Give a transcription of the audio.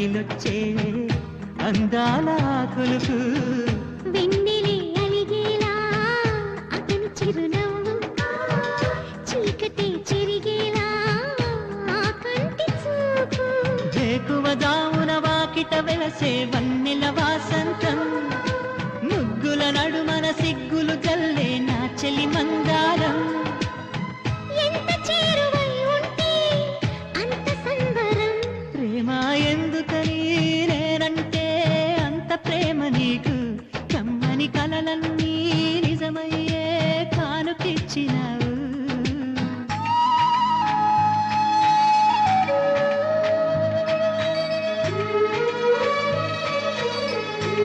కదిలొచ్చే అందాల కొలుపు వెన్నెలే అలిగేలా అతని చిరునవ్వు చీకటి చెరిగేలా ఆ కంటి చూపు వేకువ జామున వాకిట వెలసే వన్నెల వాసంతం ముగ్గుల నడుమన సిగ్గులు జల్లే నా చెలి మందారం ఎంత చేరువై ఉంటే అంత సంబరం ప్రేమ ఎందుకని నేనంటే అంత ప్రేమ నీకు